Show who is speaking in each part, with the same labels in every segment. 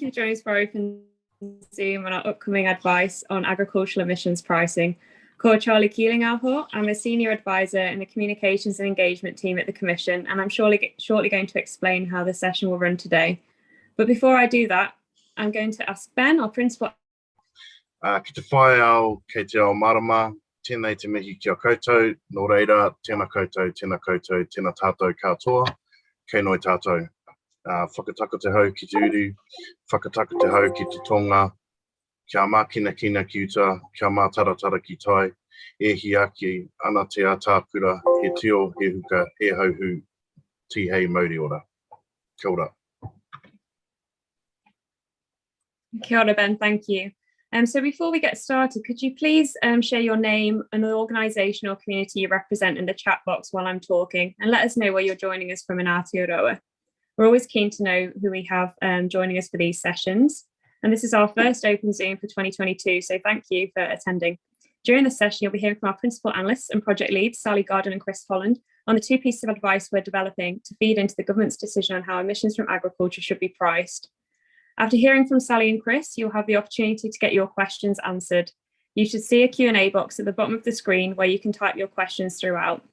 Speaker 1: you for joining us for Open Zoom on our upcoming advice on agricultural emissions pricing. Called Charlie Keeling Alho. I'm a senior advisor in the communications and engagement team at the Commission, and I'm shortly going to explain how the session will run today. But before I do that, I'm going to ask Ben, our principal.
Speaker 2: Ki te whae au, kei te ao marama, tēnei te mihi kia koutou, nō reira, tēnā koutou, tēnā tātou katoa, kei noi tātou. Whakataka te hau ki te uru, whakataka te hau ki te tonga, kia mākina kina ki uta, kia mātaratara ki tai, e hi aki, ana te ātāpura, he tio, he huka, he hauhu, ti hei mauri ora. Kia ora.
Speaker 1: Kia ora, Ben, thank you. So before we get started, could you please share your name and the organisation or community you represent in the chat box while I'm talking, and let us know where you're joining us from in Aotearoa. We're always keen to know who we have joining us for these sessions. And this is our first Open Zoom for 2022, so thank you for attending. During this session, you'll be hearing from our principal analysts and project leads, Sally Garden and Chris Holland, on the two pieces of advice we're developing to feed into the government's decision on how emissions from agriculture should be priced. After hearing from Sally and Chris, you'll have the opportunity to get your questions answered. You should see a Q&A box at the bottom of the screen where you can type your questions throughout.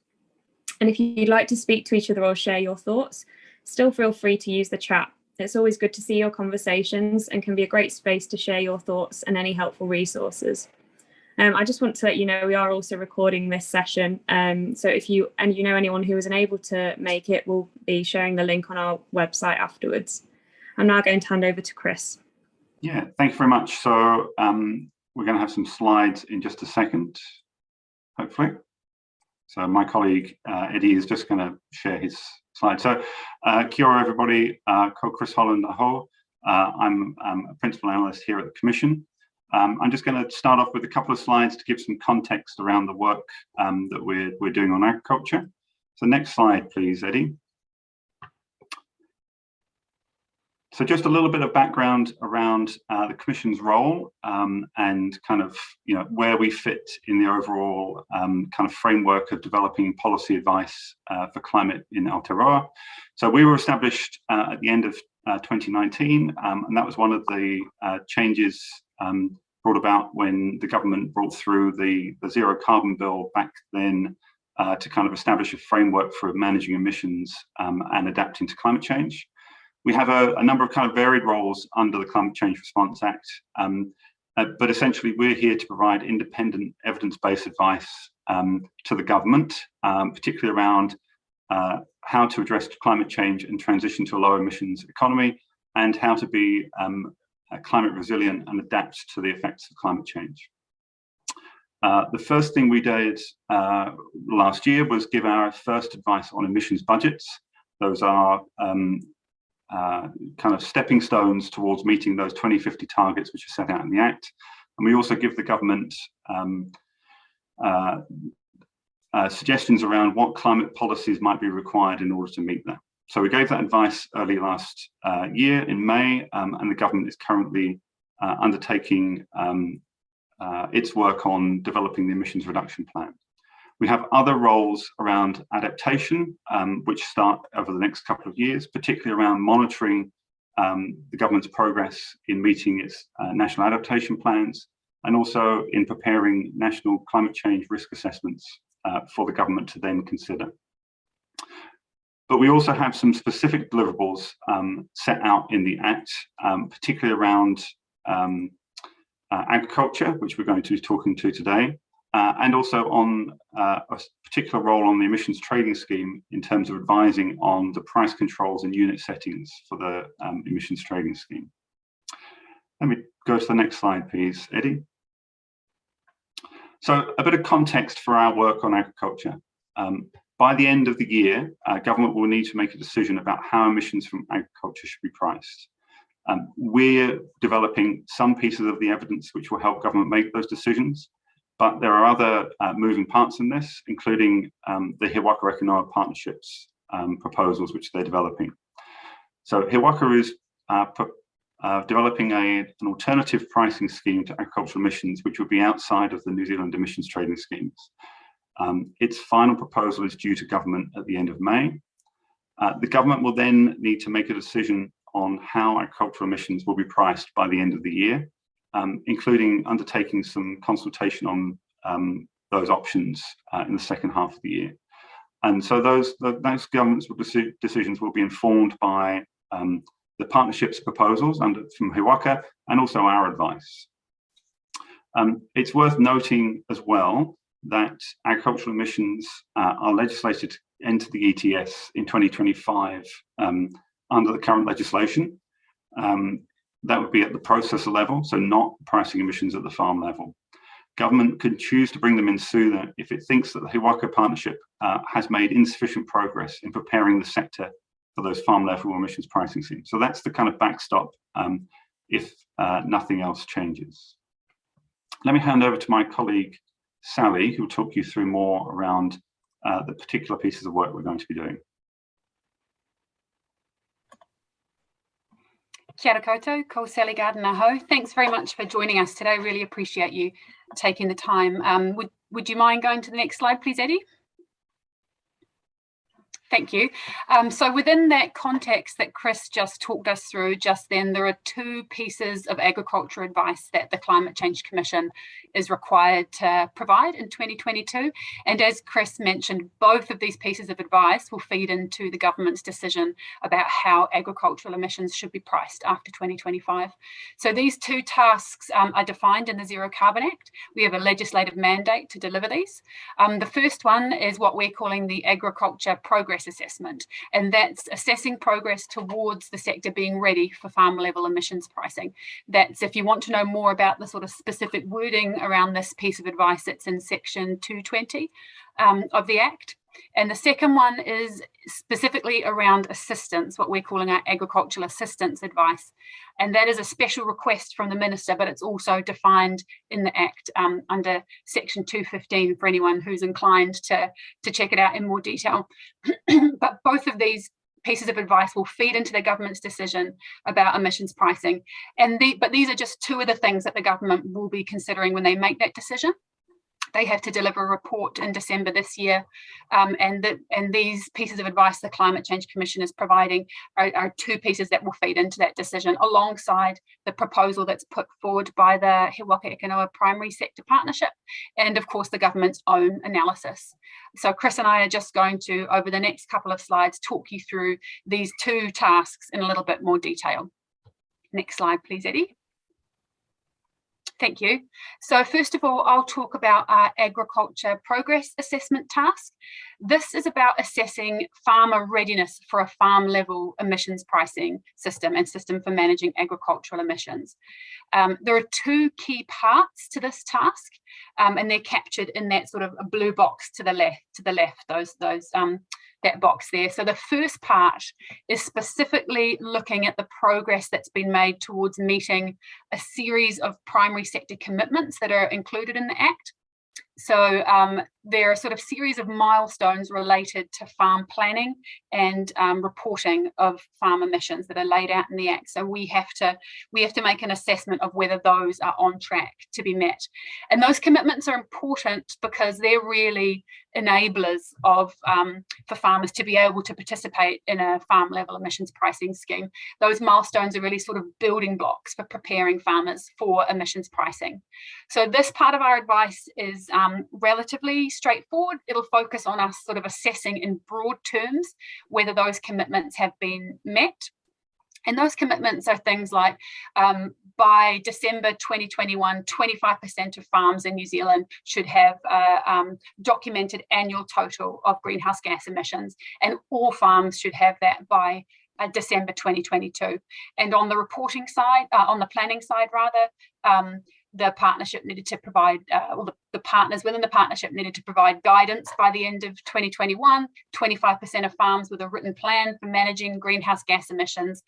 Speaker 1: And if you'd like to speak to each other or share your thoughts, still feel free to use the chat. It's always good to see your conversations and can be a great space to share your thoughts and any helpful resources. I just want to let you know we are also recording this session. So if you know anyone who isn't able to make it, we'll be sharing the link on our website afterwards. I'm now going to hand over to Chris.
Speaker 3: Yeah, thank you very much. So we're going to have some slides in just a second, hopefully. So my colleague Eddie is just going to share his slide. So kia ora everybody, ko Chris Holland aho. I'm a principal analyst here at the Commission. I'm just going to start off with a couple of slides to give some context around the work that we're doing on agriculture. So next slide, please, Eddie. So just a little bit of background around the Commission's role and kind of, where we fit in the overall kind of framework of developing policy advice for climate in Aotearoa. So we were established at the end of 2019, and that was one of the changes brought about when the government brought through the zero carbon bill back then to kind of establish a framework for managing emissions and adapting to climate change. We have a number of kind of varied roles under the Climate Change Response Act, but essentially we're here to provide independent evidence-based advice to the government, particularly around how to address climate change and transition to a low emissions economy, and how to be climate resilient and adapt to the effects of climate change. The first thing we did last year was give our first advice on emissions budgets. Those are kind of stepping stones towards meeting those 2050 targets which are set out in the Act. And we also give the government suggestions around what climate policies might be required in order to meet that. So we gave that advice early last year in May, and the government is currently undertaking its work on developing the emissions reduction plan. We have other roles around adaptation, which start over the next couple of years, particularly around monitoring the government's progress in meeting its national adaptation plans, and also in preparing national climate change risk assessments for the government to then consider. But we also have some specific deliverables set out in the Act, particularly around agriculture, which we're going to be talking to today. And also on a particular role on the emissions trading scheme in terms of advising on the price controls and unit settings for the emissions trading scheme. Let me go to the next slide, please, Eddie. So a bit of context for our work on agriculture. By the end of the year, government will need to make a decision about how emissions from agriculture should be priced. We're developing some pieces of the evidence which will help government make those decisions. But there are other moving parts in this, including the He Waka Rekanoa partnerships proposals which they're developing. So He Waka is developing an alternative pricing scheme to agricultural emissions, which would be outside of the New Zealand emissions trading schemes. Its final proposal is due to government at the end of May. The government will then need to make a decision on how agricultural emissions will be priced by the end of the year, including undertaking some consultation on those options in the second half of the year. And so those government's decisions will be informed by the partnership's proposals from HIWAKA and also our advice. It's worth noting as well that agricultural emissions are legislated to enter the ETS in 2025 under the current legislation. That would be at the processor level, so not pricing emissions at the farm level. Government could choose to bring them in sooner if it thinks that the HIWAKA partnership has made insufficient progress in preparing the sector for those farm level emissions pricing schemes. So that's the kind of backstop if nothing else changes. Let me hand over to my colleague, Sally, who will talk you through more around the particular pieces of work we're going to be doing.
Speaker 4: Kia ora koutou, ko Sally Gardner ho. Thanks very much for joining us today. Really appreciate you taking the time. Would you mind going to the next slide, please, Eddie? Thank you. So within that context that Chris just talked us through just then, there are two pieces of agriculture advice that the Climate Change Commission is required to provide in 2022. And as Chris mentioned, both of these pieces of advice will feed into the government's decision about how agricultural emissions should be priced after 2025. So these two tasks are defined in the Zero Carbon Act. We have a legislative mandate to deliver these. The first one is what we're calling the Agriculture Progress Assessment, and that's assessing progress towards the sector being ready for farm level emissions pricing. That's, if you want to know more about the sort of specific wording around this piece of advice, it's in section 220 of the Act. And the second one is specifically around assistance, what we're calling our agricultural assistance advice. And that is a special request from the Minister, but it's also defined in the Act under section 215 for anyone who's inclined to check it out in more detail. But both of these pieces of advice will feed into the government's decision about emissions pricing. But these are just two of the things that the government will be considering when they make that decision. They have to deliver a report in December this year, and these pieces of advice the Climate Change Commission is providing are two pieces that will feed into that decision, alongside the proposal that's put forward by the HIWAKA Ekanoa Primary Sector Partnership, and of course the government's own analysis. So Chris and I are just going to, over the next couple of slides, talk you through these two tasks in a little bit more detail. Next slide, please, Eddie. Thank you. So first of all, I'll talk about our agriculture progress assessment task. This is about assessing farmer readiness for a farm level emissions pricing system and system for managing agricultural emissions. There are two key parts to this task, and they're captured in that sort of blue box to the left, that box there. So the first part is specifically looking at the progress that's been made towards meeting a series of primary sector commitments that are included in the Act. So there are sort of series of milestones related to farm planning and reporting of farm emissions that are laid out in the Act. So we have to make an assessment of whether those are on track to be met. And those commitments are important because they're really enablers of for farmers to be able to participate in a farm level emissions pricing scheme. Those milestones are really sort of building blocks for preparing farmers for emissions pricing. So this part of our advice is relatively straightforward. It'll focus on us sort of assessing in broad terms whether those commitments have been met. And those commitments are things like by December 2021, 25% of farms in New Zealand should have a documented annual total of greenhouse gas emissions, and all farms should have that by December 2022. And on the reporting side, on the planning side rather, the partnership needed to provide, or the partners within the partnership needed to provide guidance by the end of 2021, 25% of farms with a written plan for managing greenhouse gas emissions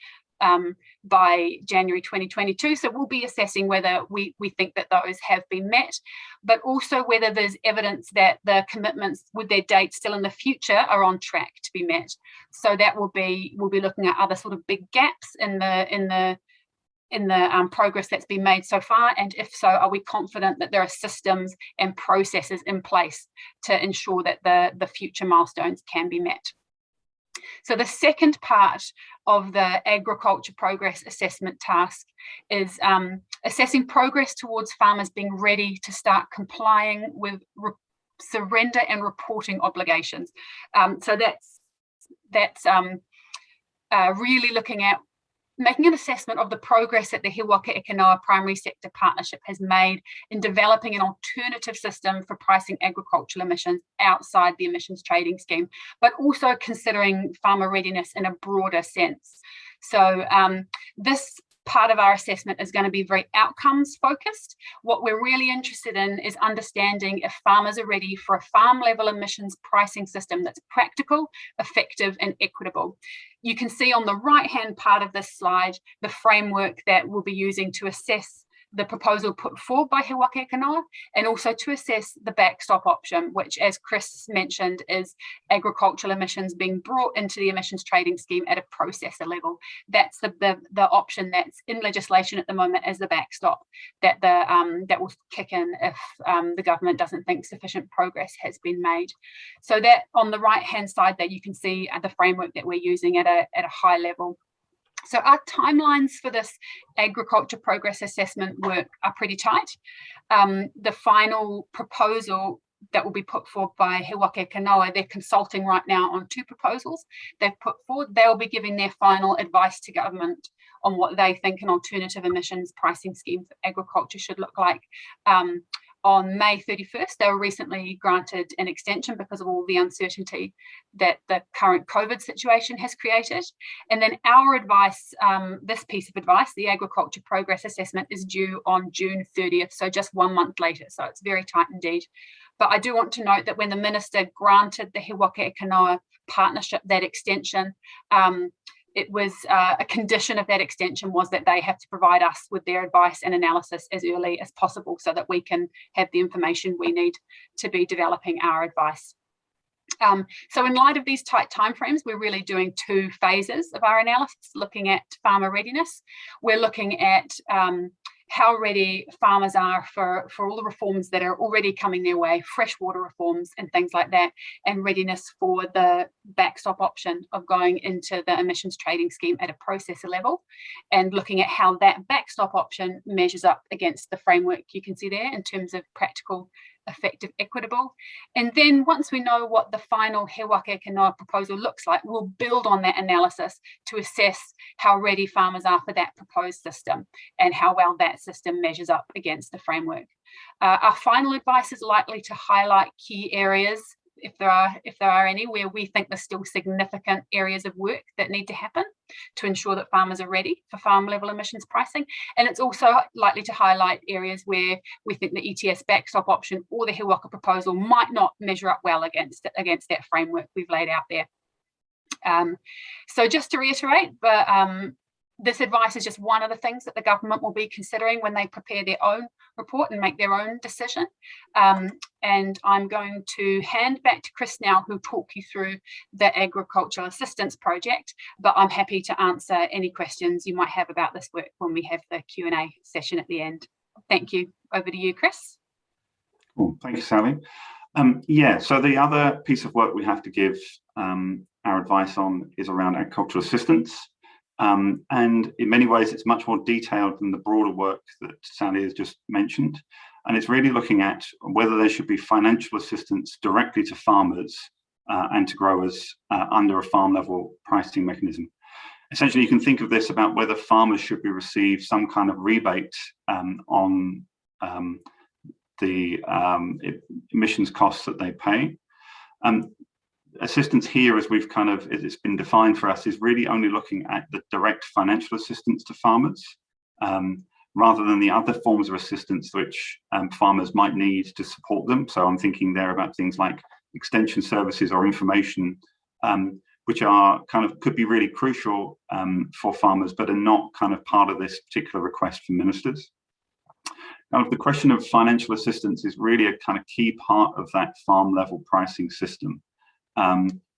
Speaker 4: by January 2022. So we'll be assessing whether we think that those have been met, but also whether there's evidence that the commitments with their dates still in the future are on track to be met. So that we'll be looking at other sort of big gaps in the progress that's been made so far, and if so, are we confident that there are systems and processes in place to ensure that the future milestones can be met. So the second part of the agriculture progress assessment task is assessing progress towards farmers being ready to start complying with surrender and reporting obligations. So that's really looking at making an assessment of the progress that the He Waka Eke Noa Primary Sector Partnership has made in developing an alternative system for pricing agricultural emissions outside the emissions trading scheme, but also considering farmer readiness in a broader sense. So this part of our assessment is going to be very outcomes focused. What we're really interested in is understanding if farmers are ready for a farm level emissions pricing system that's practical, effective and equitable. You can see on the right hand part of this slide the framework that we'll be using to assess the proposal put forward by He Waka Eke Noa, and also to assess the backstop option, which, as Chris mentioned, is agricultural emissions being brought into the emissions trading scheme at a processor level. That's the option that's in legislation at the moment as the backstop that that will kick in if the government doesn't think sufficient progress has been made. So that on the right hand side that you can see the framework that we're using at a high level. So our timelines for this agriculture progress assessment work are pretty tight. The final proposal that will be put forward by He Waka Eke Noa, they're consulting right now on 2 proposals they've put forward. They'll be giving their final advice to government on what they think an alternative emissions pricing scheme for agriculture should look like. On May 31st, they were recently granted an extension because of all the uncertainty that the current COVID situation has created. And then our advice, this piece of advice, the Agriculture Progress Assessment, is due on June 30th, so just 1 month later. So it's very tight indeed. But I do want to note that when the Minister granted the He Waka Eke Noa partnership that extension, it was a condition of that extension was that they have to provide us with their advice and analysis as early as possible so that we can have the information we need to be developing our advice. So in light of these tight timeframes, we're really doing 2 phases of our analysis, looking at farmer readiness. We're looking at how ready farmers are for all the reforms that are already coming their way, freshwater reforms and things like that, and readiness for the backstop option of going into the emissions trading scheme at a processor level, and looking at how that backstop option measures up against the framework you can see there in terms of practical, effective, equitable. And then once we know what the final He Waka Eke Noa proposal looks like, we'll build on that analysis to assess how ready farmers are for that proposed system and how well that system measures up against the framework. Our final advice is likely to highlight key areas, if there are any, where we think there's still significant areas of work that need to happen to ensure that farmers are ready for farm level emissions pricing. And it's also likely to highlight areas where we think the ETS backstop option or the He Waka proposal might not measure up well against that framework we've laid out there. So just to reiterate, this advice is just one of the things that the government will be considering when they prepare their own report and make their own decision. And I'm going to hand back to Chris now, who'll talk you through the Agricultural Assistance Project, but I'm happy to answer any questions you might have about this work when we have the Q&A session at the end. Thank you. Over to you, Chris.
Speaker 3: Cool. Thank you, Sally. Yeah, so the other piece of work we have to give our advice on is around agricultural assistance. And in many ways, it's much more detailed than the broader work that Sally has just mentioned. And it's really looking at whether there should be financial assistance directly to farmers and to growers under a farm level pricing mechanism. Essentially, you can think of this about whether farmers should be received some kind of rebate on the emissions costs that they pay. Assistance here, as we've it's been defined for us, is really only looking at the direct financial assistance to farmers, rather than the other forms of assistance which farmers might need to support them. So I'm thinking there about things like extension services or information, which are could be really crucial for farmers, but are not part of this particular request from ministers. Now, the question of financial assistance is really a key part of that farm level pricing system.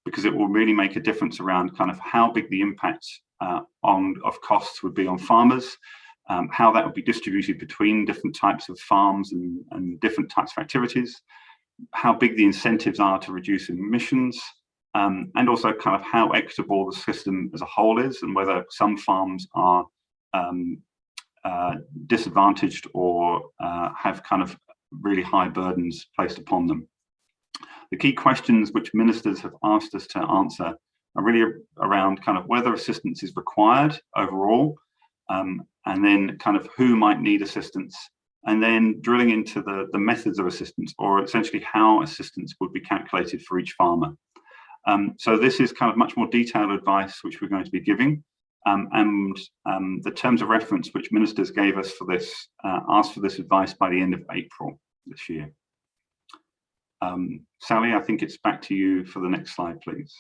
Speaker 3: Because it will really make a difference around how big the impact of costs would be on farmers, how that would be distributed between different types of farms and different types of activities, how big the incentives are to reduce emissions, and also kind of how equitable the system as a whole is, and whether some farms are disadvantaged or have kind of really high burdens placed upon them. The key questions which ministers have asked us to answer are really around kind of whether assistance is required overall, and then kind of who might need assistance, and then drilling into the methods of assistance, or essentially how assistance would be calculated for each farmer. So this is kind of much more detailed advice which we're going to be giving, and the terms of reference which ministers gave us for this, asked for this advice by the end of April this year. Sally, I think it's back to you for the next slide, please.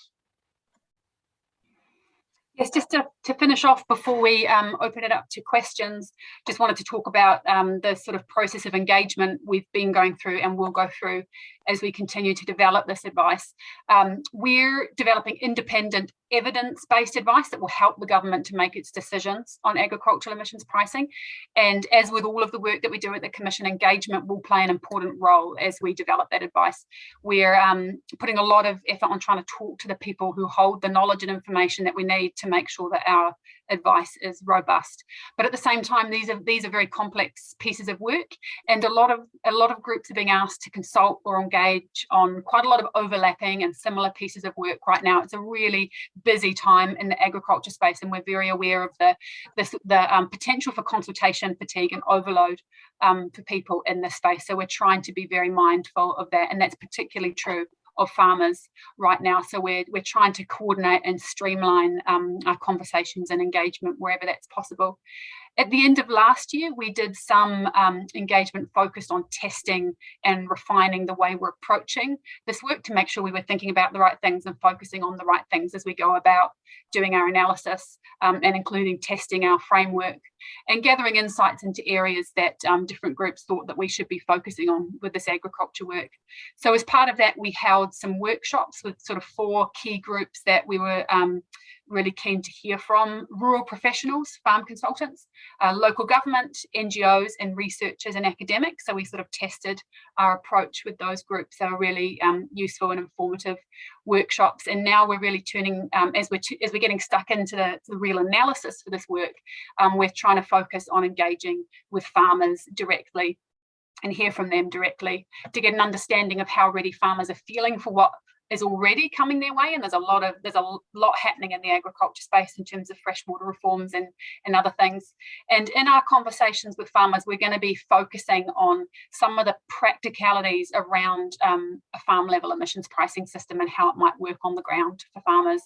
Speaker 4: Yes, just to finish off before we open it up to questions, just wanted to talk about the sort of process of engagement we've been going through and will go through as we continue to develop this advice. We're developing independent evidence-based advice that will help the government to make its decisions on agricultural emissions pricing. And as with all of the work that we do at the Commission, engagement will play an important role as we develop that advice. We're putting a lot of effort on trying to talk to the people who hold the knowledge and information that we need to make sure that our advice is robust. But at the same time, these are very complex pieces of work, and a lot of groups are being asked to consult or engage on quite a lot of overlapping and similar pieces of work right now. It's a really busy time in the agriculture space, and we're very aware of the potential for consultation fatigue and overload for people in this space. So we're trying to be very mindful of that, and that's particularly true of farmers right now. So we're trying to coordinate and streamline our conversations and engagement wherever that's possible. At the end of last year, we did some engagement focused on testing and refining the way we're approaching this work to make sure we were thinking about the right things and focusing on the right things as we go about doing our analysis, and including testing our framework and gathering insights into areas that different groups thought that we should be focusing on with this agriculture work. So as part of that, we held some workshops with sort of 4 key groups that we were really keen to hear from: rural professionals, farm consultants, local government, NGOs, and researchers and academics. So we sort of tested our approach with those groups. They were really useful and informative workshops. And now we're really turning, as we're getting stuck into the real analysis for this work, we're trying to focus on engaging with farmers directly and hear from them directly to get an understanding of how already farmers are feeling for what is already coming their way. And there's a lot happening in the agriculture space in terms of freshwater reforms and other things. And in our conversations with farmers, we're going to be focusing on some of the practicalities around a farm level emissions pricing system and how it might work on the ground for farmers.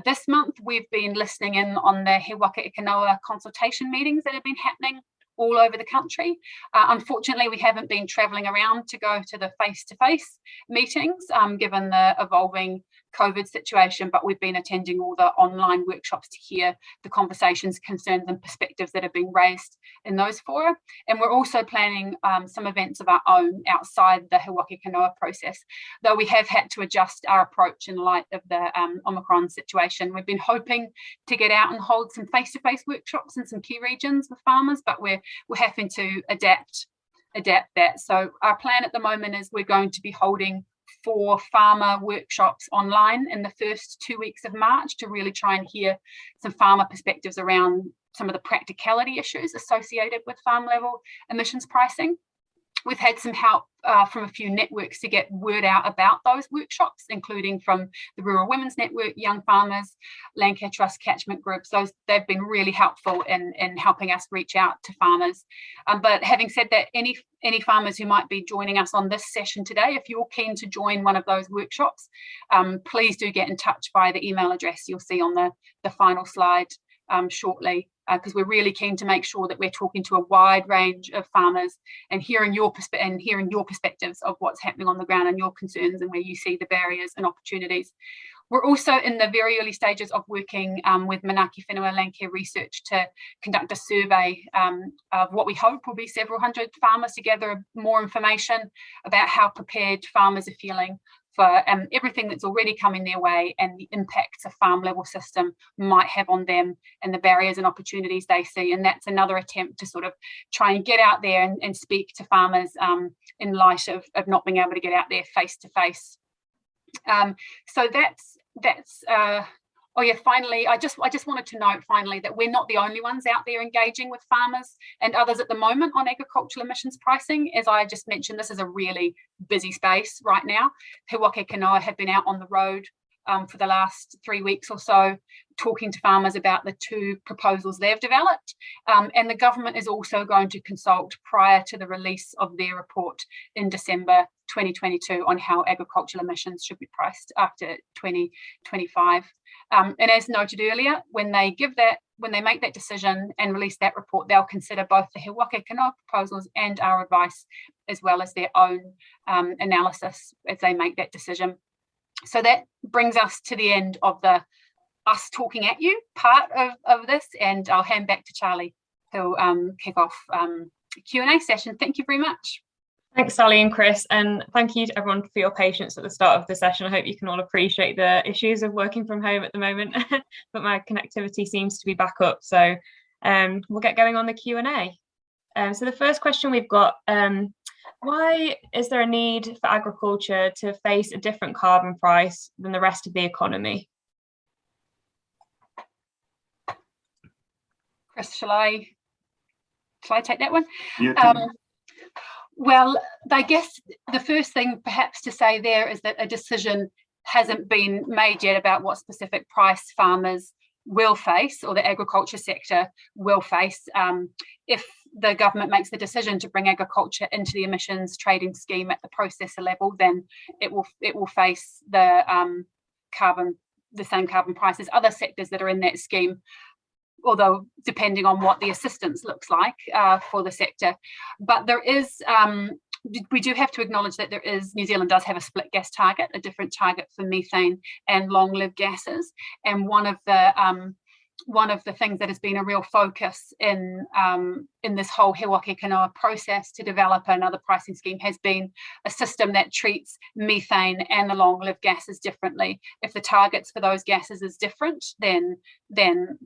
Speaker 4: This month, we've been listening in on the He Waka I Kanoa consultation meetings that have been happening all over the country. Unfortunately, we haven't been travelling around to go to the face-to-face meetings, given the evolving COVID situation, but we've been attending all the online workshops to hear the conversations, concerns and perspectives that have been raised in those fora. And we're also planning some events of our own outside the He Waka I Kanoa process, though we have had to adjust our approach in light of the Omicron situation. We've been hoping to get out and hold some face-to-face workshops in some key regions with farmers, but we're having to adapt that. So our plan at the moment is we're going to be holding 4 farmer workshops online in the first 2 weeks of March to really try and hear some farmer perspectives around some of the practicality issues associated with farm level emissions pricing. We've had some help from a few networks to get word out about those workshops, including from the Rural Women's Network, Young Farmers, Landcare Trust catchment groups. They've been really helpful in helping us reach out to farmers. But having said that, any farmers who might be joining us on this session today, if you're keen to join one of those workshops, please do get in touch via the email address you'll see on the final slide shortly, because we're really keen to make sure that we're talking to a wide range of farmers and hearing your perspectives of what's happening on the ground and your concerns and where you see the barriers and opportunities. We're also in the very early stages of working with Manaaki Whenua Landcare Research to conduct a survey of what we hope will be several hundred farmers to gather more information about how prepared farmers are feeling for everything that's already coming their way and the impacts a farm level system might have on them and the barriers and opportunities they see. And that's another attempt to sort of try and get out there and speak to farmers in light of not being able to get out there face to face. So that's oh yeah, finally, I just wanted to note finally that we're not the only ones out there engaging with farmers and others at the moment on agricultural emissions pricing. As I just mentioned, this is a really busy space right now. He Waka Kanoa have been out on the road for the last 3 weeks or so, talking to farmers about the 2 proposals they've developed. And the government is also going to consult prior to the release of their report in December 2022 on how agricultural emissions should be priced after 2025. And as noted earlier, when they make that decision and release that report, they'll consider both the He Waka Kanoa proposals and our advice, as well as their own analysis as they make that decision. So that brings us to the end of the us talking at you part of this, and I'll hand back to Charlie, who'll kick off Q&A session. Thank you very much.
Speaker 1: Thanks, Sally and Chris, and thank you to everyone for your patience at the start of the session. I hope you can all appreciate the issues of working from home at the moment, but my connectivity seems to be back up, so we'll get going on the Q&A. So the first question we've got, why is there a need for agriculture to face a different carbon price than the rest of the economy?
Speaker 4: Chris, shall I take that one?
Speaker 3: Yeah.
Speaker 4: Well, I guess the first thing perhaps to say there is that a decision hasn't been made yet about what specific price farmers will face, or the agriculture sector will face, if the government makes the decision to bring agriculture into the emissions trading scheme at the processor level. Then it will face the same carbon price as other sectors that are in that scheme, although depending on what the assistance looks like for the sector. But there is, we do have to acknowledge that New Zealand does have a split gas target, a different target for methane and long-lived gases. And one of the things that has been a real focus in this whole He Waka Kanoa process to develop another pricing scheme has been a system that treats methane and the long-lived gases differently. If the targets for those gases is different, then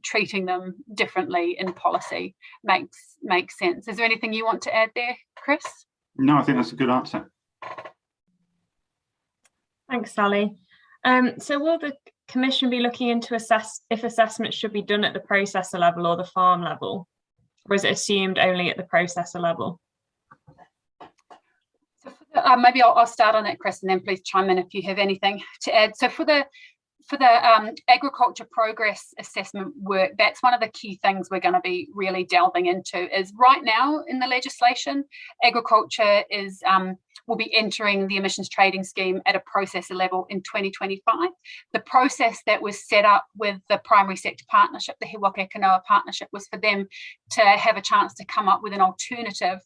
Speaker 4: treating them differently in policy makes sense. Is there anything you want to add there, Chris?
Speaker 3: No, I think that's a good answer.
Speaker 1: Thanks, Sally. So will the Commission be looking into if assessments should be done at the processor level or the farm level, or is it assumed only at the processor level?
Speaker 4: So maybe I'll start on that, Chris, and then please chime in if you have anything to add. So for the agriculture progress assessment work, that's one of the key things we're going to be really delving into. Is right now in the legislation, agriculture will be entering the emissions trading scheme at a processor level in 2025. The process that was set up with the primary sector partnership, the He Waka Kanoa partnership, was for them to have a chance to come up with an alternative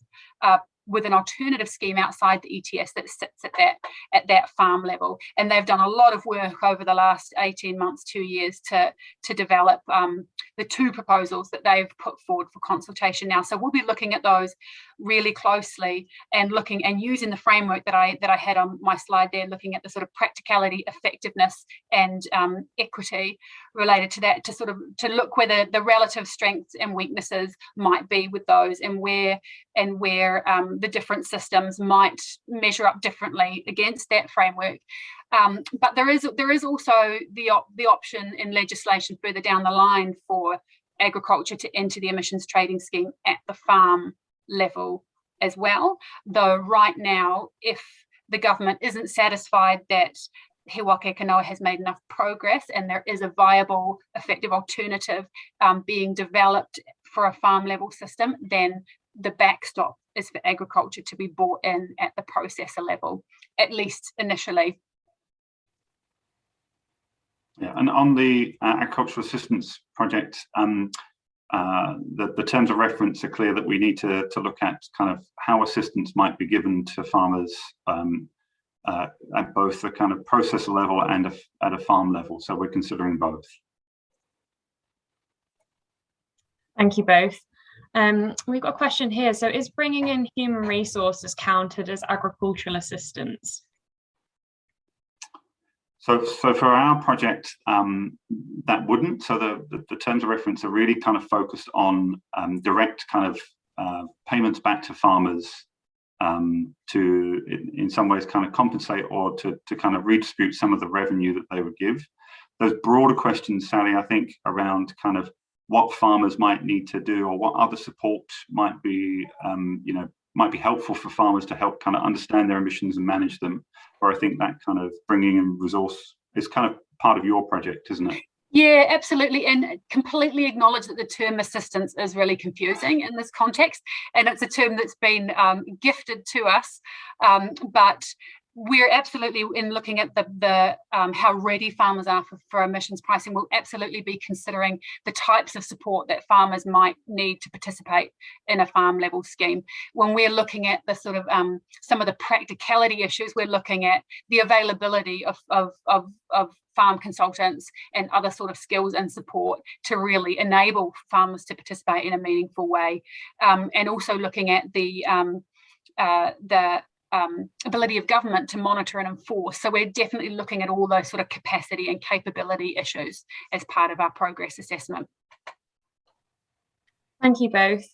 Speaker 4: scheme outside the ETS that sits at that farm level. And they've done a lot of work over the last 18 months, 2 years to develop the 2 proposals that they've put forward for consultation now. So we'll be looking at those really closely and using the framework that I had on my slide there, looking at the sort of practicality, effectiveness, and equity related to that, to look where the relative strengths and weaknesses might be with those, and where the different systems might measure up differently against that framework. But there is also the option in legislation further down the line for agriculture to enter the emissions trading scheme at the farm level as well. Though right now, if the government isn't satisfied that He Waka Kanoa has made enough progress and there is a viable, effective alternative being developed for a farm level system, then the backstop is for agriculture to be brought in at the processor level, at least initially.
Speaker 3: Yeah, and on the agricultural assistance project, the terms of reference are clear that we need to look at kind of how assistance might be given to farmers at both the kind of processor level and at a farm level. So we're considering both.
Speaker 1: Thank you both. We've got a question here. So is bringing in human resources counted as agricultural assistance?
Speaker 3: So for our project, that wouldn't. So the terms of reference are really kind of focused on direct kind of payments back to farmers to, in some ways, kind of compensate or to kind of redistribute some of the revenue that they would give. Those broader questions, Sally, I think, around kind of what farmers might need to do or what other support might be, might be helpful for farmers to help kind of understand their emissions and manage them. Or I think that kind of bringing in resource is kind of part of your project, isn't it?
Speaker 4: Yeah, absolutely, and completely acknowledge that the term assistance is really confusing in this context, and it's a term that's been gifted to us, but we're absolutely, in looking at the how ready farmers are for emissions pricing, we'll absolutely be considering the types of support that farmers might need to participate in a farm level scheme. When we're looking at the sort of some of the practicality issues, we're looking at the availability of farm consultants and other sort of skills and support to really enable farmers to participate in a meaningful way, and also looking at the ability of government to monitor and enforce. So we're definitely looking at all those sort of capacity and capability issues as part of our progress assessment.
Speaker 1: Thank you both.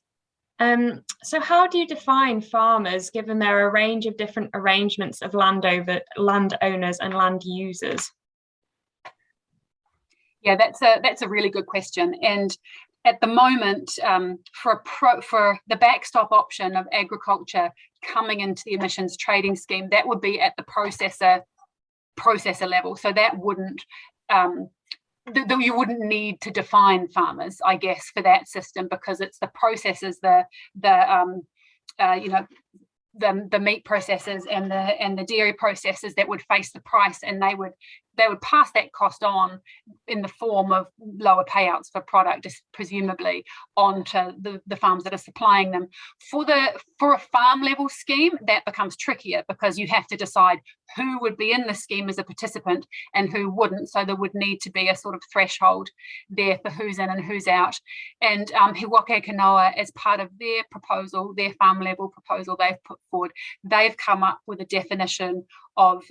Speaker 1: So how do you define farmers, given there are a range of different arrangements of landowners and land users?
Speaker 4: Yeah, that's a really good question. And at the moment, for the backstop option of agriculture coming into the emissions trading scheme, that would be at the processor level. So that wouldn't, you wouldn't need to define farmers, I guess, for that system, because it's the processors, the meat processors and the dairy processors that would face the price, and they would pass that cost on in the form of lower payouts for product, just presumably onto the farms that are supplying them. For a farm level scheme, that becomes trickier, because you have to decide who would be in the scheme as a participant and who wouldn't. So there would need to be a sort of threshold there for who's in and who's out. And He Waka Kanoa, as part of their proposal, their farm level proposal they've put forward, they've come up with a definition of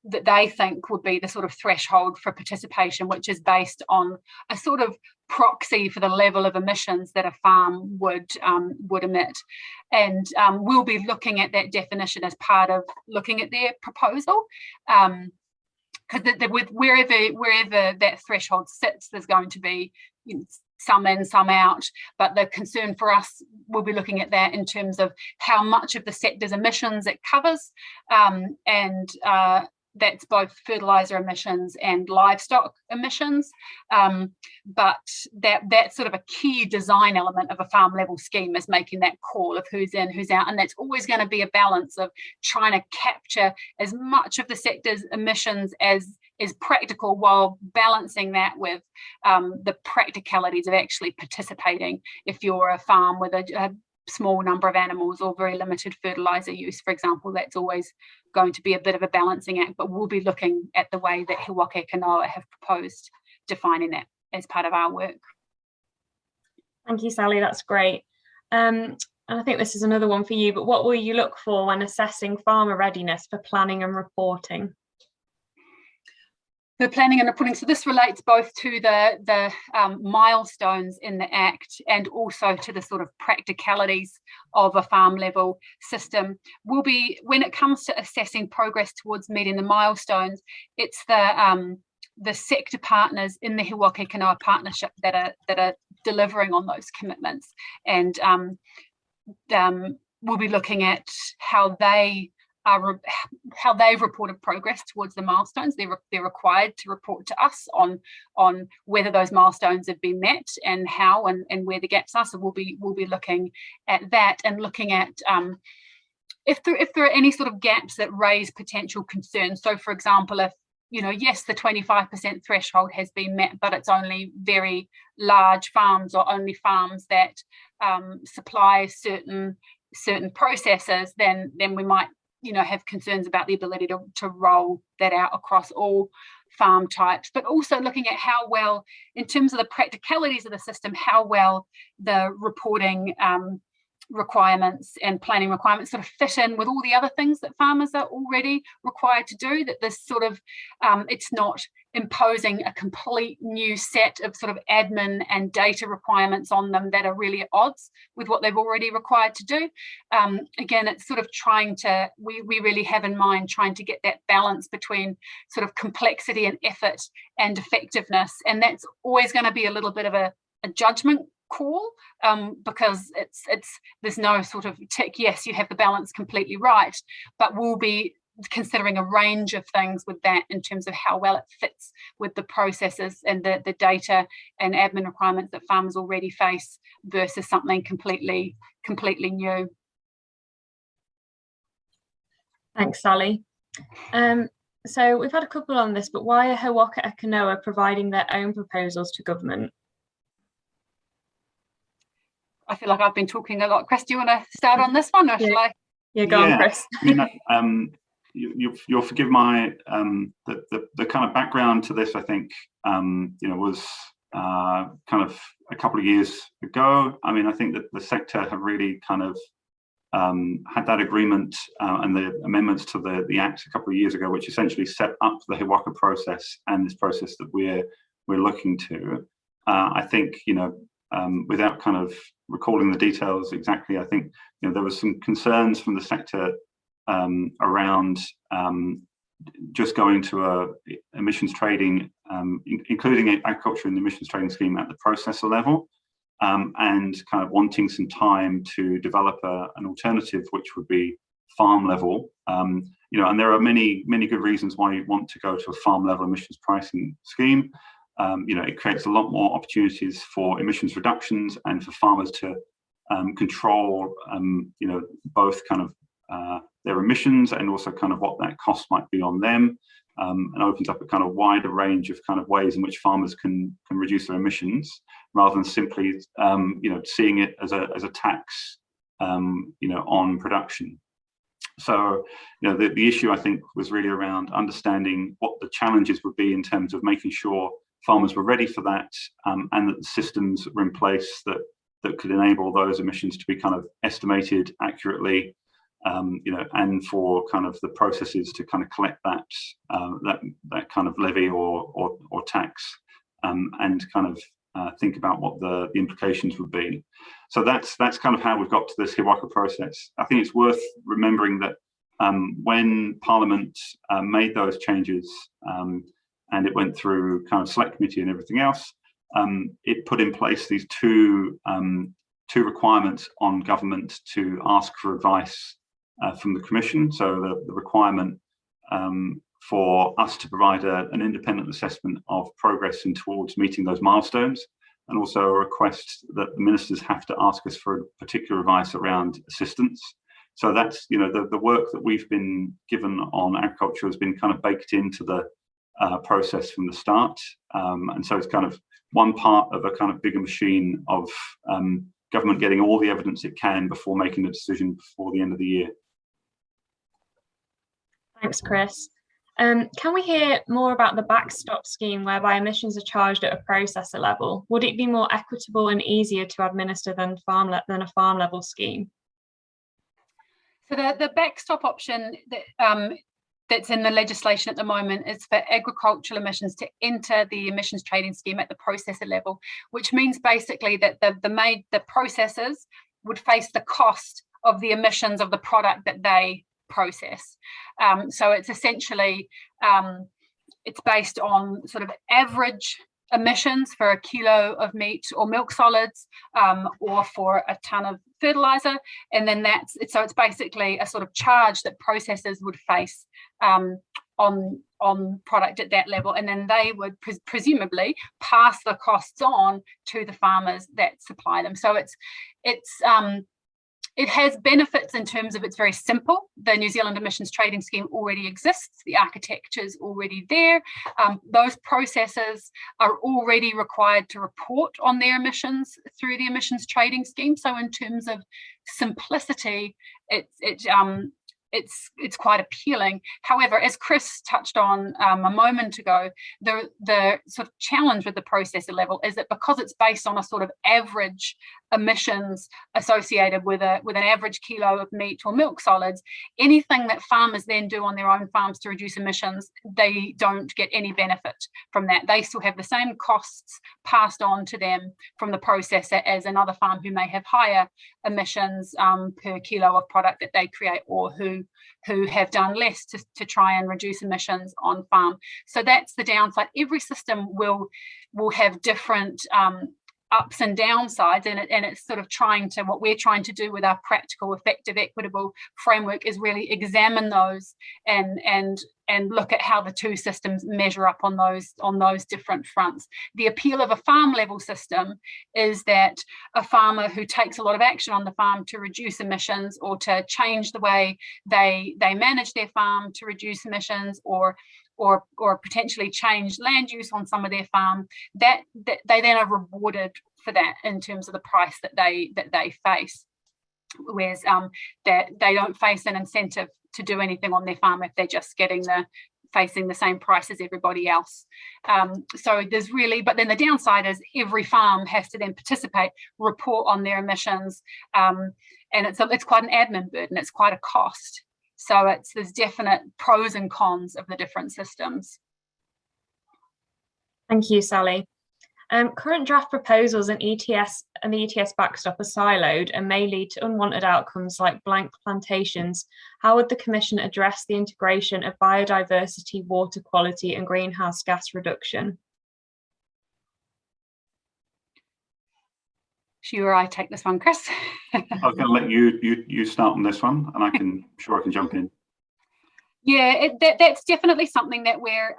Speaker 4: that they think would be the sort of threshold for participation, which is based on a sort of proxy for the level of emissions that a farm would emit. And we'll be looking at that definition as part of looking at their proposal. Because wherever that threshold sits, there's going to be some in, some out. But the concern for us, we'll be looking at that in terms of how much of the sector's emissions it covers, and that's both fertilizer emissions and livestock emissions. But that's sort of a key design element of a farm level scheme, is making that call of who's in, who's out. And that's always going to be a balance of trying to capture as much of the sector's emissions as is practical, while balancing that with the practicalities of actually participating. If you're a farm with a small number of animals or very limited fertilizer use, for example, that's always going to be a bit of a balancing act. But we'll be looking at the way that He Waka Kanoa have proposed defining that as part of our work.
Speaker 1: Thank you, Sally, that's great. And I think this is another one for you, but what will you look for when assessing farmer readiness for planning and reporting?
Speaker 4: The planning and reporting, so this relates both to the milestones in the Act and also to the sort of practicalities of a farm level system. Will be, when it comes to assessing progress towards meeting the milestones, it's the sector partners in the He Waka Kanoa partnership that are delivering on those commitments, and we'll be looking at how they've reported progress towards the milestones. They're required to report to us on whether those milestones have been met and how and where the gaps are. So we'll be looking at that, and looking at if there are any sort of gaps that raise potential concerns. So, for example, if yes, the 25% threshold has been met, but it's only very large farms or only farms that supply certain processes, then we might have concerns about the ability to roll that out across all farm types. But also looking at how well, in terms of the practicalities of the system, how well the reporting requirements and planning requirements sort of fit in with all the other things that farmers are already required to do. That this sort of it's not imposing a complete new set of sort of admin and data requirements on them that are really at odds with what they've already required to do. Again, it's sort of trying to, we really have in mind trying to get that balance between sort of complexity and effort and effectiveness. And that's always going to be a little bit of a judgment call, because there's no sort of tick, yes, you have the balance completely right, but we'll be considering a range of things with that in terms of how well it fits with the processes and the data and admin requirements that farmers already face versus something completely new.
Speaker 1: Thanks, Sally. So we've had a couple on this, but why are Hawaka Ekanoa providing their own proposals to government? I
Speaker 4: feel like I've been talking a lot. Chris, do you want to start on this one, or shall I?
Speaker 1: Yeah, go on, Chris.
Speaker 3: I mean, you'll forgive my the kind of background to this. I think was kind of a couple of years ago. I mean, I think that the sector have really kind of had that agreement and the amendments to the Act a couple of years ago, which essentially set up the Hawaka process and this process that we're looking to. I think without kind of recalling the details exactly, I think there was some concerns from the sector around just going to a emissions trading, including agriculture in the emissions trading scheme at the processor level, and kind of wanting some time to develop an alternative which would be farm level. And there are many good reasons why you want to go to a farm level emissions pricing scheme. It creates a lot more opportunities for emissions reductions and for farmers to control, both kind of their emissions and also kind of what that cost might be on them, and opens up a kind of wider range of kind of ways in which farmers can reduce their emissions rather than simply seeing it as a tax on production. So the issue I think was really around understanding what the challenges would be in terms of making sure farmers were ready for that, and that the systems were in place that could enable those emissions to be kind of estimated accurately, and for kind of the processes to kind of collect that kind of levy or tax, and kind of think about what the implications would be. So that's kind of how we've got to this Hawaka process. I think it's worth remembering that when Parliament made those changes, and it went through kind of select committee and everything else, it put in place these two requirements on government to ask for advice from the Commission. So the requirement for us to provide an independent assessment of progress and towards meeting those milestones, and also a request that the ministers have to ask us for particular advice around assistance. So that's the work that we've been given on agriculture has been kind of baked into the process from the start, and so it's kind of one part of a kind of bigger machine of government getting all the evidence it can before making a decision before the end of the year.
Speaker 1: Thanks, Chris. Can we hear more about the backstop scheme whereby emissions are charged at a processor level? Would it be more equitable and easier to administer than a farm level scheme?
Speaker 4: So the backstop option that's in the legislation at the moment is for agricultural emissions to enter the emissions trading scheme at the processor level, which means basically that the processors would face the cost of the emissions of the product that they process. So it's essentially, it's based on sort of average emissions for a kilo of meat or milk solids, or for a ton of fertilizer, and then it's basically a sort of charge that processors would face on product at that level, and then they would presumably pass the costs on to the farmers that supply them. So it has benefits in terms of it's very simple. The New Zealand Emissions Trading Scheme already exists. The architecture is already there. Those processors are already required to report on their emissions through the Emissions Trading Scheme. So in terms of simplicity, it's quite appealing. However, as Chris touched on a moment ago, the sort of challenge with the processor level is that because it's based on a sort of average emissions associated with an average kilo of meat or milk solids, anything that farmers then do on their own farms to reduce emissions, they don't get any benefit from that. They still have the same costs passed on to them from the processor as another farm who may have higher emissions per kilo of product that they create, or who have done less to try and reduce emissions on farm. So that's the downside. Every system will have different ups and downsides, and it's sort of what we're trying to do with our practical, effective, equitable framework is really examine those and look at how the two systems measure up on those different fronts. The appeal of a farm level system is that a farmer who takes a lot of action on the farm to reduce emissions, or to change the way they manage their farm to reduce emissions, or potentially change land use on some of their farm, that they then are rewarded for that in terms of the price that they face. Whereas that they don't face an incentive to do anything on their farm if they're just facing the same price as everybody else. So there's really, but then the downside is every farm has to then participate, report on their emissions, and it's quite an admin burden. It's quite a cost. So there's definite pros and cons of the different systems.
Speaker 1: Thank you, Sally. Current draft proposals and the ETS backstop are siloed and may lead to unwanted outcomes like blank plantations. How would the Commission address the integration of biodiversity, water quality and greenhouse gas reduction?
Speaker 4: Sure, I take this one, Chris.
Speaker 3: I was going to let you start on this one, and I can jump in.
Speaker 4: Yeah, that's definitely something that we're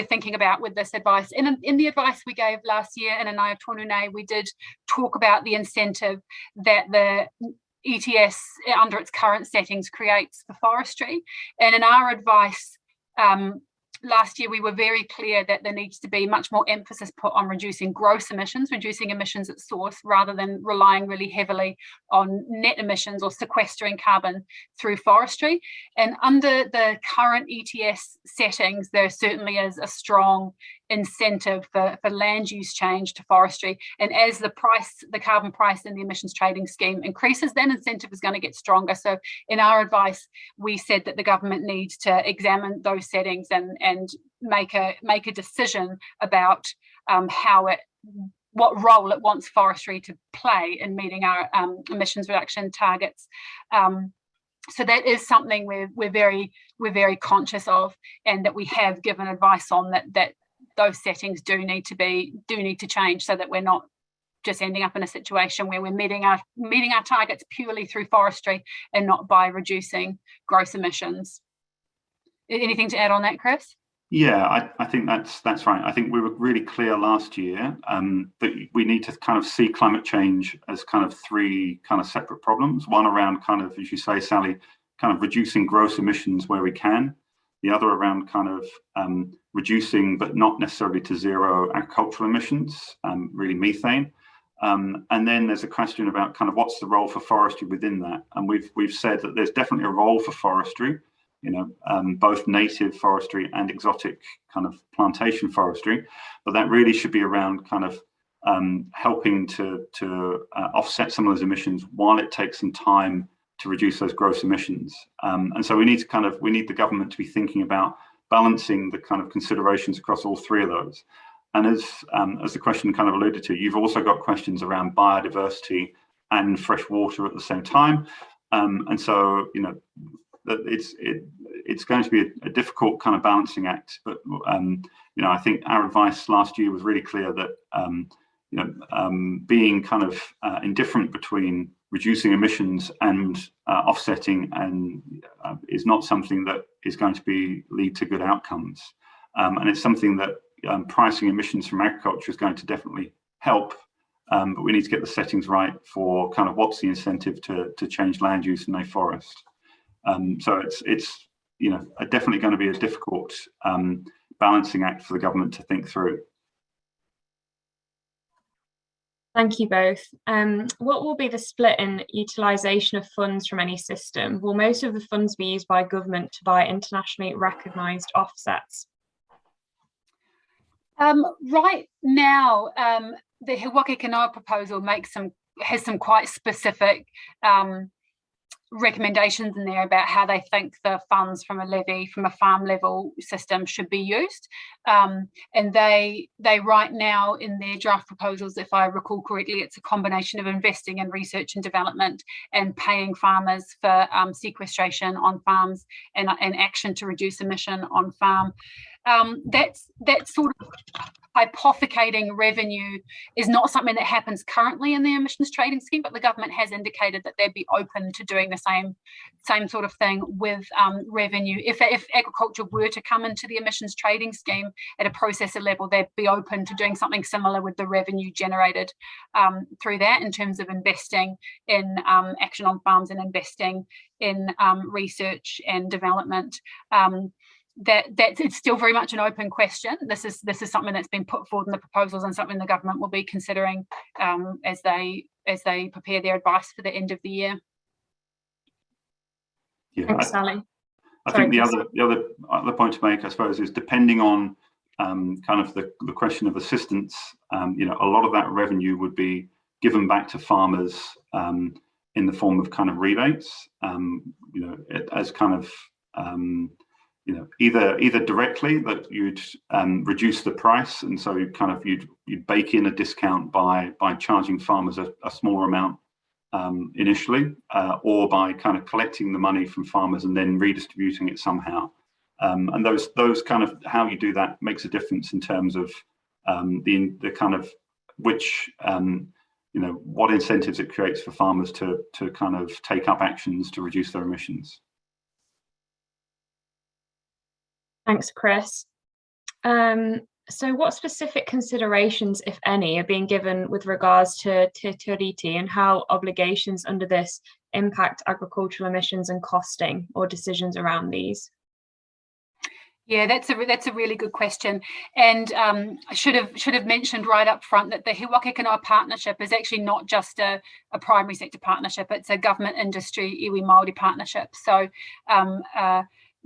Speaker 4: thinking about with this advice. In the advice we gave last year in Anaya Tōnunei, we did talk about the incentive that the ETS under its current settings creates for forestry. And in our advice last year, we were very clear that there needs to be much more emphasis put on reducing gross emissions, reducing emissions at source, rather than relying really heavily on net emissions or sequestering carbon through forestry. And under the current ETS settings, there certainly is a strong incentive for land use change to forestry. And as the carbon price in the emissions trading scheme increases, that incentive is going to get stronger. So in our advice, we said that the government needs to examine those settings and make a decision about what role it wants forestry to play in meeting our emissions reduction targets. So that is something we're very conscious of, and that we have given advice on that those settings do need to change, so that we're not just ending up in a situation where we're meeting our targets purely through forestry and not by reducing gross emissions. Anything to add on that, Chris?
Speaker 3: Yeah, I think that's right. I think we were really clear last year that we need to kind of see climate change as kind of three kind of separate problems. One around kind of, as you say, Sally, kind of reducing gross emissions where we can. The other around kind of reducing, but not necessarily to zero, agricultural emissions, really methane. And then there's a question about kind of what's the role for forestry within that. And we've said that there's definitely a role for forestry, both native forestry and exotic kind of plantation forestry, but that really should be around kind of helping to offset some of those emissions while it takes some time to reduce those gross emissions. And so we need the government to be thinking about balancing the kind of considerations across all three of those. And as the question kind of alluded to, you've also got questions around biodiversity and fresh water at the same time. And so, it's going to be a difficult kind of balancing act. But, I think our advice last year was really clear that, being kind of indifferent between reducing emissions and offsetting is not something that is going to lead to good outcomes. And it's something that pricing emissions from agriculture is going to definitely help. But we need to get the settings right for kind of what's the incentive to change land use in a forest. So it's definitely going to be a difficult balancing act for the government to think through.
Speaker 1: Thank you both. What will be the split in utilisation of funds from any system? Will most of the funds be used by government to buy internationally recognised offsets?
Speaker 4: Right now, the He Waka Kanoa proposal has some quite specific recommendations in there about how they think the funds from a levy, from a farm level system, should be used. And they right now in their draft proposals, if I recall correctly, it's a combination of investing in research and development and paying farmers for sequestration on farms and action to reduce emission on farm. That's sort of hypothecating revenue is not something that happens currently in the emissions trading scheme, but the government has indicated that they'd be open to doing the same sort of thing with revenue. If agriculture were to come into the emissions trading scheme at a processor level, they'd be open to doing something similar with the revenue generated through that, in terms of investing in action on farms and investing in research and development. That it's still very much an open question. This is something that's been put forward in the proposals and something the government will be considering as they prepare their advice for the end of the year.
Speaker 3: Yeah,
Speaker 1: Thanks, Sally.
Speaker 3: I think the other point to make, I suppose, is depending on kind of the question of assistance. A lot of that revenue would be given back to farmers in the form of kind of rebates. As kind of either directly that you'd reduce the price, and so you'd bake in a discount by charging farmers a smaller amount initially, or by kind of collecting the money from farmers and then redistributing it somehow. And those kind of how you do that makes a difference in terms of the kind of which what incentives it creates for farmers to kind of take up actions to reduce their emissions.
Speaker 1: Thanks, Chris. So what specific considerations, if any, are being given with regards to Te Tiriti, and how obligations under this impact agricultural emissions and costing, or decisions around these?
Speaker 4: Yeah, that's a really good question, and I should have mentioned right up front that the He Waka Kanoa partnership is actually not just a primary sector partnership; it's a government industry iwi Māori partnership. So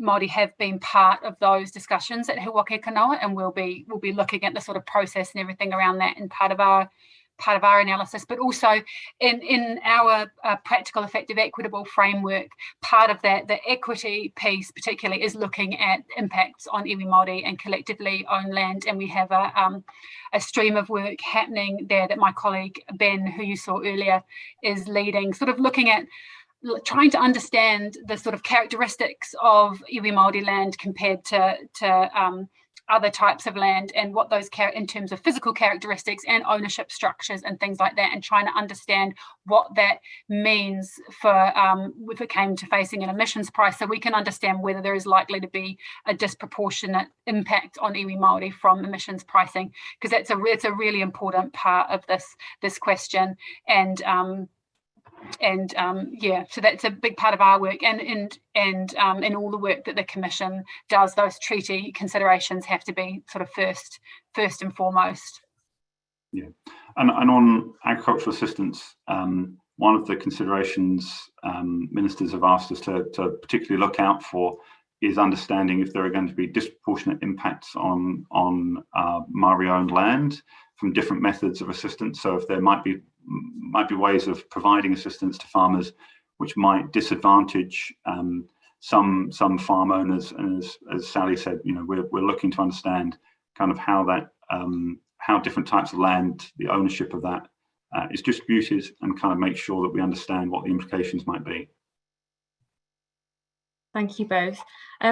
Speaker 4: Māori have been part of those discussions at He Waka Kanoa, and we'll be looking at the sort of process and everything around that in part of our analysis, but also in our practical, effective, equitable framework. Part of that, the equity piece particularly, is looking at impacts on iwi Māori and collectively owned land, and we have a stream of work happening there that my colleague Ben, who you saw earlier, is leading, sort of looking at trying to understand the sort of characteristics of iwi Māori land compared to other types of land, and what those in terms of physical characteristics and ownership structures and things like that, and trying to understand what that means for if it came to facing an emissions price, so we can understand whether there is likely to be a disproportionate impact on iwi Māori from emissions pricing, because it's a really important part of this question. Yeah, so that's a big part of our work, and in all the work that the Commission does, those treaty considerations have to be sort of first and foremost.
Speaker 3: Yeah, and on agricultural assistance, one of the considerations ministers have asked us to particularly look out for is understanding if there are going to be disproportionate impacts on Māori-owned land from different methods of assistance. So if there might be ways of providing assistance to farmers which might disadvantage some farm owners, and as Sally said, we're looking to understand kind of how that how different types of land, the ownership of that is distributed, and kind of make sure that we understand what the implications might be.
Speaker 1: Thank you both.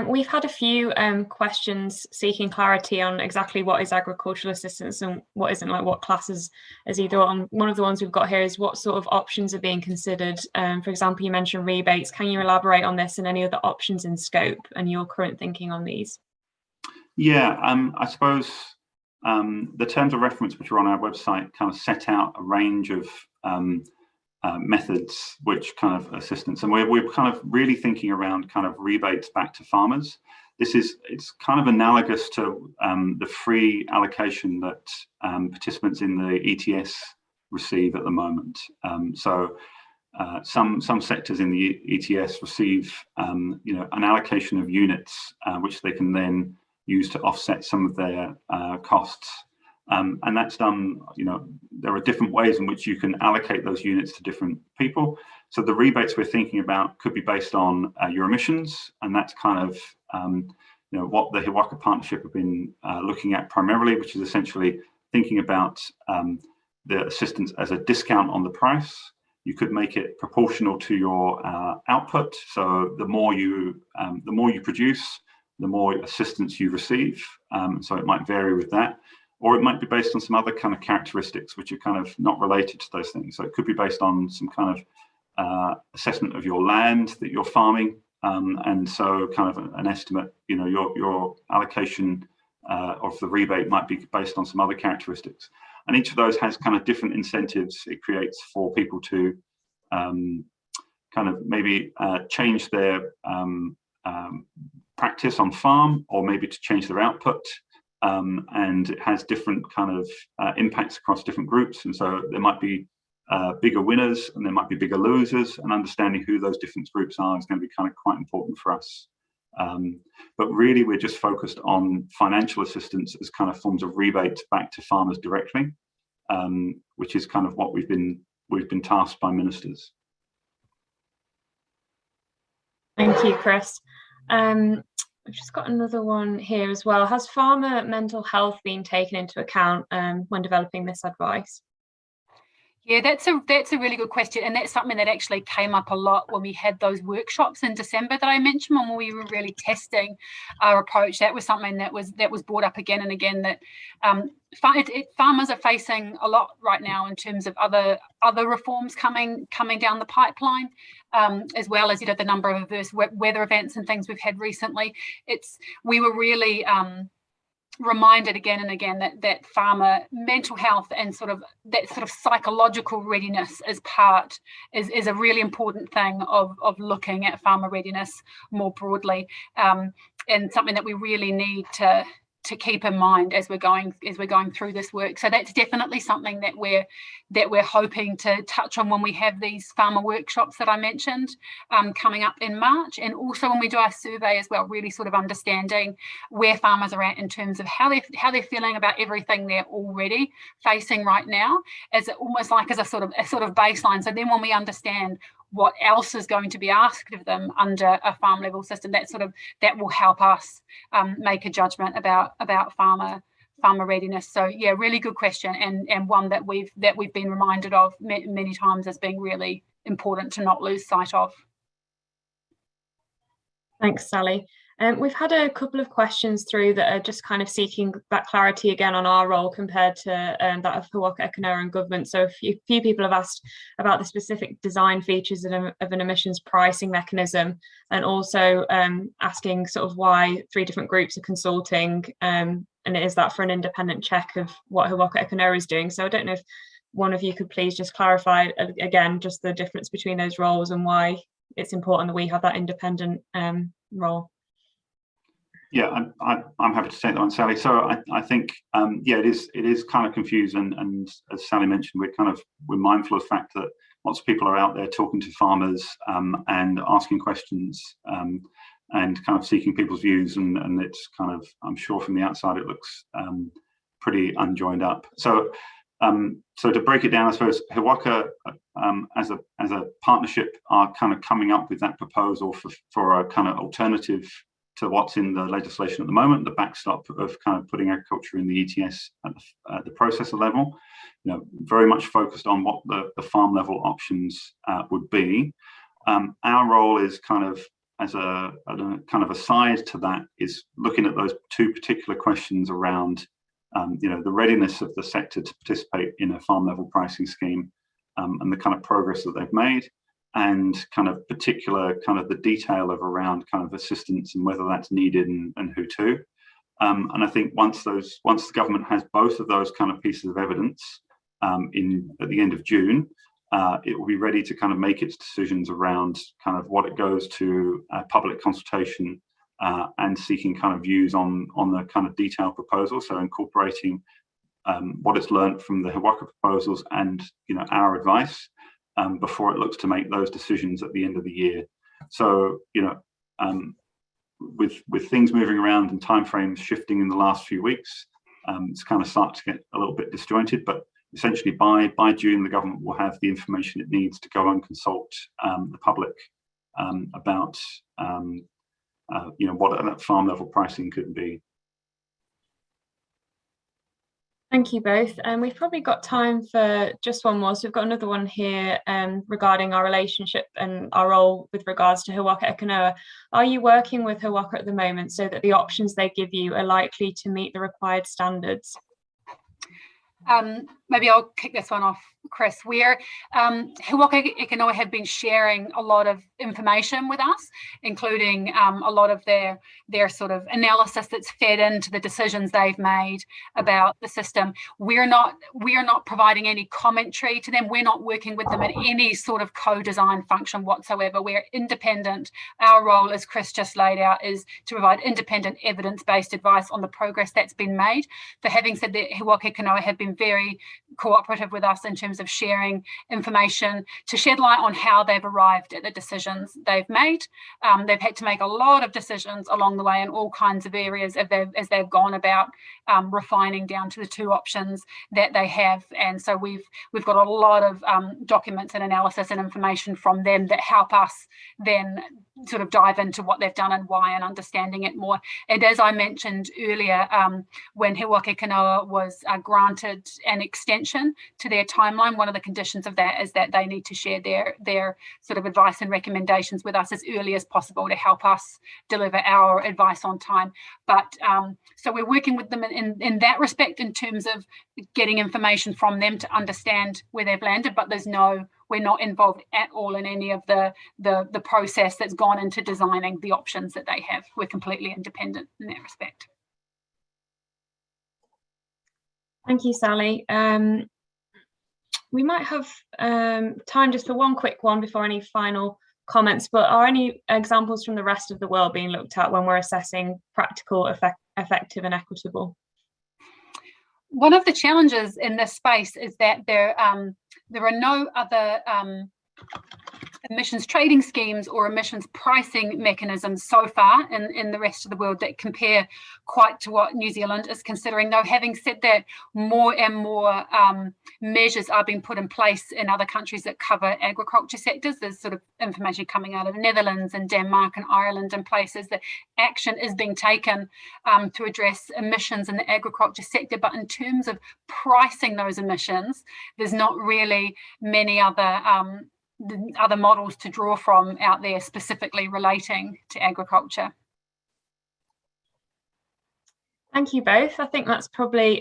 Speaker 1: We've had a few questions seeking clarity on exactly what is agricultural assistance and what isn't, like what classes as either on. One of the ones we've got here is what sort of options are being considered. For example, you mentioned rebates. Can you elaborate on this and any other options in scope and your current thinking on these? Yeah,
Speaker 3: I suppose the terms of reference which are on our website kind of set out a range of methods which kind of assistance, and we're kind of really thinking around kind of rebates back to farmers. It's kind of analogous to the free allocation that participants in the ETS receive at the moment. Some sectors in the ETS receive an allocation of units which they can then use to offset some of their costs. And that's done, there are different ways in which you can allocate those units to different people. So the rebates we're thinking about could be based on your emissions, and that's kind of what the Hiwaka Partnership have been looking at primarily, which is essentially thinking about the assistance as a discount on the price. You could make it proportional to your output. So the more you produce, the more assistance you receive. So it might vary with that, or it might be based on some other kind of characteristics which are kind of not related to those things. So it could be based on some kind of assessment of your land that you're farming, and so kind of an estimate. Your allocation of the rebate might be based on some other characteristics. And each of those has kind of different incentives it creates for people to kind of maybe change their practice on farm, or maybe to change their output. And it has different kind of impacts across different groups. And so there might be bigger winners and there might be bigger losers, and understanding who those different groups are is going to be kind of quite important for us. But really, we're just focused on financial assistance as kind of forms of rebate back to farmers directly, which is kind of what we've been tasked by ministers.
Speaker 1: Thank you, Chris. I've just got another one here as well. Has farmer mental health been taken into account when developing this advice?
Speaker 4: Yeah, that's a really good question, and that's something that actually came up a lot when we had those workshops in December that I mentioned, when we were really testing our approach. That was something that was brought up again and again, that farmers are facing a lot right now in terms of other reforms coming down the pipeline, as well as the number of adverse weather events and things we've had recently. We were really reminded again and again that farmer mental health and that sort of psychological readiness is a really important thing of looking at farmer readiness more broadly, and something that we really need to keep in mind as we're going through this work. So that's definitely something that we're hoping to touch on when we have these farmer workshops that I mentioned coming up in March, and also when we do our survey as well, really sort of understanding where farmers are at in terms of how they're feeling about everything they're already facing right now, as almost like as a sort of baseline. So then when we understand what else is going to be asked of them under a farm level system, that will help us make a judgment about farmer readiness. So yeah, really good question, and one that we've been reminded of many times as being really important to not lose sight of.
Speaker 1: Thanks, Sally. We've had a couple of questions through that are just kind of seeking that clarity again on our role compared to that of Hiwaka Ekanura and government. So a few people have asked about the specific design features of an emissions pricing mechanism, and also asking sort of why 3 different groups are consulting, and is that for an independent check of what Hiwaka Ekanura is doing. So I don't know if one of you could please just clarify again just the difference between those roles and why it's important that we have that independent role.
Speaker 3: Yeah, I'm happy to take that one, Sally. So I think it is kind of confusing, and as Sally mentioned, we're mindful of the fact that lots of people are out there talking to farmers and asking questions and kind of seeking people's views, and it's kind of, I'm sure from the outside it looks pretty unjoined up. So to break it down, I suppose Hiwaka as a partnership are kind of coming up with that proposal for a kind of alternative to what's in the legislation at the moment, the backstop of kind of putting agriculture in the ETS at the processor level, very much focused on what the farm level options would be. Our role is kind of as a kind of aside to that, is looking at those 2 particular questions around the readiness of the sector to participate in a farm level pricing scheme, and the kind of progress that they've made, and kind of particular kind of the detail of around kind of assistance and whether that's needed and who to. And I think once the government has both of those kind of pieces of evidence at the end of June, it will be ready to kind of make its decisions around kind of what it goes to public consultation and seeking kind of views on the kind of detailed proposal. So incorporating what it's learned from the Hiwaka proposals and our advice before it looks to make those decisions at the end of the year. So with things moving around and timeframes shifting in the last few weeks, it's kind of starting to get a little bit disjointed. But essentially, by June, the government will have the information it needs to go and consult the public about what that farm level pricing could be.
Speaker 1: Thank you both. And we've probably got time for just one more. So we've got another one here regarding our relationship and our role with regards to Hiwaka e Kanoa. Are you working with Hiwaka at the moment so that the options they give you are likely to meet the required standards?
Speaker 4: Maybe I'll kick this one off, Chris. Hiwaka e Kanoa have been sharing a lot of information with us, including a lot of their sort of analysis that's fed into the decisions they've made about the system. We are not providing any commentary to them. We're not working with them in any sort of co-design function whatsoever. We're independent. Our role, as Chris just laid out, is to provide independent evidence-based advice on the progress that's been made. But having said that, Hiwaka e Kanoa have been very cooperative with us in terms of sharing information to shed light on how they've arrived at the decisions they've made. They've had to make a lot of decisions along the way in all kinds of areas as they've gone about refining down to the two options that they have. And so we've got a lot of documents and analysis and information from them that help us then sort of dive into what they've done and why, and understanding it more. And as I mentioned earlier, when Hiwaka e Kanoa was granted an extension to their timeline, one of the conditions of that is that they need to share their sort of advice and recommendations with us as early as possible to help us deliver our advice on time. But so we're working with them in that respect in terms of getting information from them to understand where they've landed, but we're not involved at all in any of the process that's gone into designing the options that they have. We're completely independent in that respect.
Speaker 1: Thank you, Sally. We might have time just for one quick one before any final comments, but are any examples from the rest of the world being looked at when we're assessing practical, effective and equitable?
Speaker 4: One of the challenges in this space is that there are no other emissions trading schemes or emissions pricing mechanisms so far in the rest of the world that compare quite to what New Zealand is considering. Though having said that, more and more measures are being put in place in other countries that cover agriculture sectors. There's sort of information coming out of the Netherlands and Denmark and Ireland and places that action is being taken to address emissions in the agriculture sector. But in terms of pricing those emissions, there's not really many other models to draw from out there specifically relating to agriculture.
Speaker 1: Thank you both. I think that's probably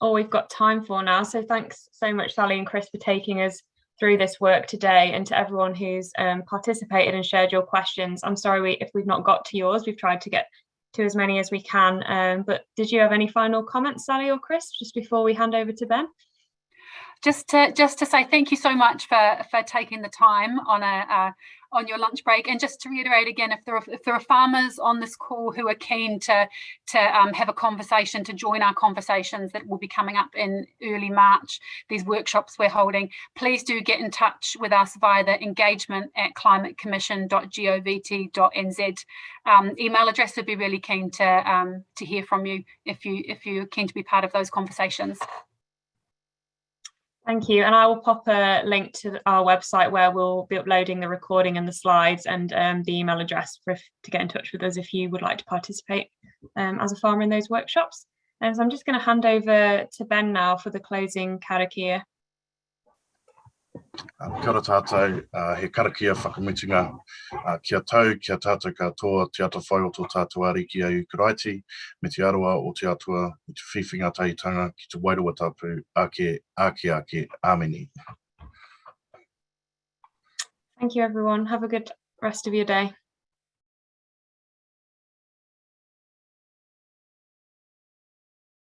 Speaker 1: all we've got time for now. So thanks so much, Sally and Chris, for taking us through this work today, and to everyone who's participated and shared your questions. I'm sorry if we've not got to yours. We've tried to get to as many as we can. But did you have any final comments, Sally or Chris, just before we hand over to Ben?
Speaker 4: Just to say thank you so much for taking the time on your lunch break, and just to reiterate again, if there are farmers on this call who are keen to have a conversation, to join our conversations that will be coming up in early March, these workshops we're holding, please do get in touch with us via the engagement@climatecommission.govt.nz email address. Would be really keen to hear from you if you're keen to be part of those conversations.
Speaker 1: Thank you. And I will pop a link to our website where we'll be uploading the recording and the slides, and the email address to get in touch with us if you would like to participate as a farmer in those workshops. And so I'm just going to hand over to Ben now for the closing karakia.
Speaker 2: Kia ora tātou, he karakia whakamitunga, kia tau, kia tātou katoa, te ata whai o tō tātou ariki a Ukaraiti, me te aroa o te atua, me te whiwhinga taitanga, ki te wairua tapu, ake, ameni.
Speaker 1: Thank you, everyone. Have a good rest of your day.